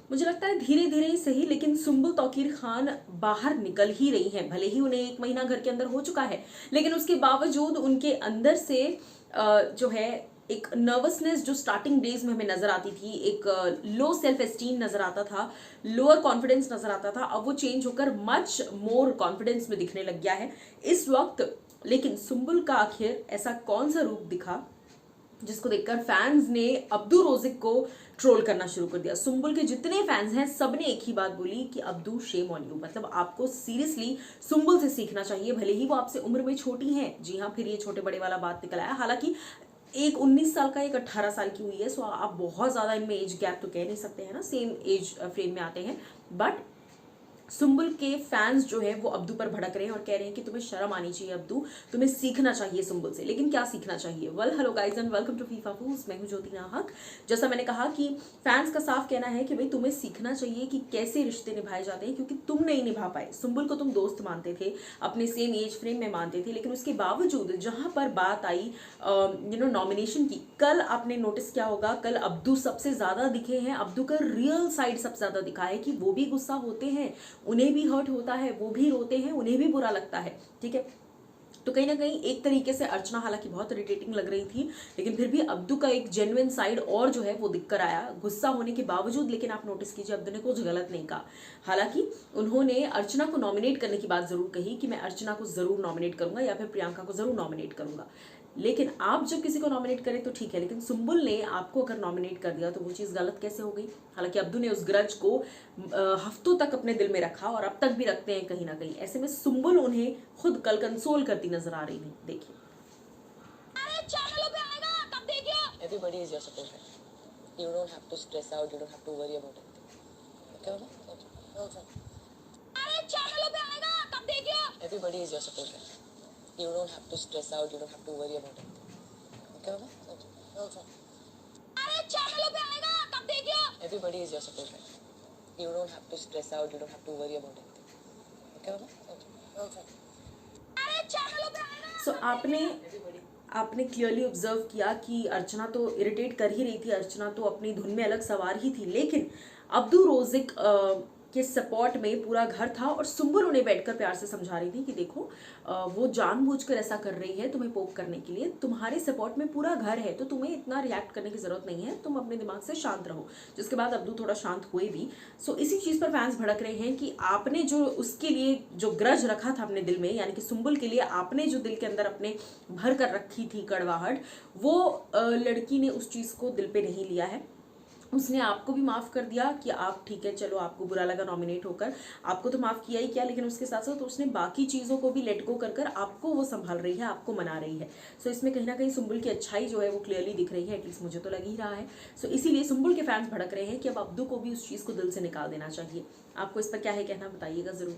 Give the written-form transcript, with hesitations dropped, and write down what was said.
मुझे लगता है धीरे धीरे ही सही, लेकिन सुम्बुल तौकीर खान बाहर निकल ही रही हैं। भले ही उन्हें 1 महीना घर के अंदर हो चुका है, लेकिन उसके बावजूद उनके अंदर से जो है एक नर्वसनेस जो स्टार्टिंग डेज में हमें नजर आती थी, एक लो सेल्फ एस्टीम नजर आता था, लोअर कॉन्फिडेंस नजर आता था, अब वो चेंज होकर मच मोर कॉन्फिडेंस में दिखने लग गया है इस वक्त। लेकिन सुम्बुल का आखिर ऐसा कौन सा रूप दिखा जिसको देखकर फैंस ने अब्दू रोजिक को ट्रोल करना शुरू कर दिया। सुम्बुल के जितने फैंस हैं सबने एक ही बात बोली कि अब्दू शेम ऑन यू, मतलब आपको सीरियसली सुम्बुल से सीखना चाहिए। भले ही वो आपसे उम्र में छोटी हैं, जी हाँ, फिर ये छोटे बड़े वाला बात निकल आया। हालांकि एक 19 साल का, एक 18 साल की हुई है, सो आप बहुत ज्यादा इनमें एज गैप तो कह नहीं सकते हैं ना, सेम एज फ्रेम में आते हैं। बट सुम्बुल के फैंस जो है वो अब्दू पर भड़क रहे हैं और कह रहे हैं कि तुम्हें शर्म आनी चाहिए अब्दू, तुम्हें सीखना चाहिए सुम्बुल से। लेकिन क्या सीखना चाहिए? Well, hello guys and welcome to FIFA fools. मैं हूं ज्योति नाहक। जैसा मैंने कहा कि फैंस का साफ कहना है कि भाई तुम्हें सीखना चाहिए कि कैसे रिश्ते निभाए जाते हैं, क्योंकि तुम नहीं निभा पाए। सुम्बुल को तुम दोस्त मानते थे, अपने सेम एज फ्रेम में मानते थे, लेकिन उसके बावजूद जहां पर बात आई नॉमिनेशन की, कल आपने नोटिस किया होगा, कल अब्दू सबसे ज्यादा दिखे हैं। अब्दू का रियल साइड सबसे ज्यादा दिखा है कि वो भी गुस्सा होते हैं, उन्हें भी हर्ट होता है, वो भी रोते हैं, उन्हें भी बुरा लगता है। ठीक है, तो कहीं ना कहीं एक तरीके से अर्चना हालांकि बहुत इरिटेटिंग लग रही थी, लेकिन फिर भी अब्दू का एक जेन्युइन साइड और जो है वो दिख कर आया, गुस्सा होने के बावजूद। लेकिन आप नोटिस कीजिए, अब्दू ने कुछ गलत नहीं कहा। हालांकि उन्होंने अर्चना को नॉमिनेट करने की बात जरूर कही कि मैं अर्चना को जरूर नॉमिनेट करूंगा या फिर प्रियंका को जरूर नॉमिनेट करूंगा। लेकिन आप जब किसी को नॉमिनेट करें तो ठीक है, लेकिन सुम्बुल ने आपको अगर नॉमिनेट कर दिया तो वो चीज़ गलत कैसे हो गई? हालांकि अब्दू ने उस ग्रज को हफ्तों तक अपने दिल में रखा और अब तक भी रखते हैं कहीं ना कहीं। ऐसे में सुम्बुल उन्हें खुद कल कंसोल करती नजर आ रही थी। देखिए, चैनलों पे आएगा तब देखियो। Everybody is your supporter. You don't have to stress out. You don't have to worry about it. Okay, okay. अरे चैनलों पे आएगा तब देखियो। Everybody is your supporter. You don't have to stress out. You don't have to worry about it. Okay, okay. अरे चैनलों पे आएगा तब देखियो। Everybody is your supporter. You don't have to stress out. You don't have to worry about it. Okay, okay. अरे चैनलों पे आएगा। सो आपने क्लियरली ऑब्जर्व किया कि अर्चना तो इरिटेट कर ही रही थी, अर्चना तो अपनी धुन में अलग सवार ही थी, लेकिन अब्दू रोजिक के सपोर्ट में पूरा घर था और सुम्बुल उन्हें बैठकर प्यार से समझा रही थी कि देखो वो जानबूझकर ऐसा कर रही है तुम्हें पोक करने के लिए, तुम्हारे सपोर्ट में पूरा घर है, तो तुम्हें इतना रिएक्ट करने की जरूरत नहीं है, तुम अपने दिमाग से शांत रहो। जिसके बाद अब्दू थोड़ा शांत हुए भी। सो इसी चीज पर फैंस भड़क रहे हैं कि आपने जो उसके लिए जो ग्रज रखा था अपने दिल में, यानी कि सुम्बुल के लिए आपने जो दिल के अंदर अपने भर कर रखी थी कड़वाहट, वो लड़की ने उस चीज को दिल पे नहीं लिया है। उसने आपको भी माफ कर दिया कि आप ठीक है, चलो आपको बुरा लगा नॉमिनेट होकर, आपको तो माफ किया ही किया, लेकिन उसके साथ साथ उसने बाकी चीज़ों को भी लेट गो कर कर आपको वो संभाल रही है, आपको मना रही है। सो इसमें कहीं ना कहीं सुम्बुल की अच्छाई जो है वो क्लियरली दिख रही है, एटलीस्ट मुझे तो लग ही रहा है। सो इसीलिए सुम्बुल के फैंस भड़क रहे हैं कि अब अब्दू को भी उस चीज़ को दिल से निकाल देना चाहिए। आपको इस पर क्या है कहना, बताइएगा जरूर।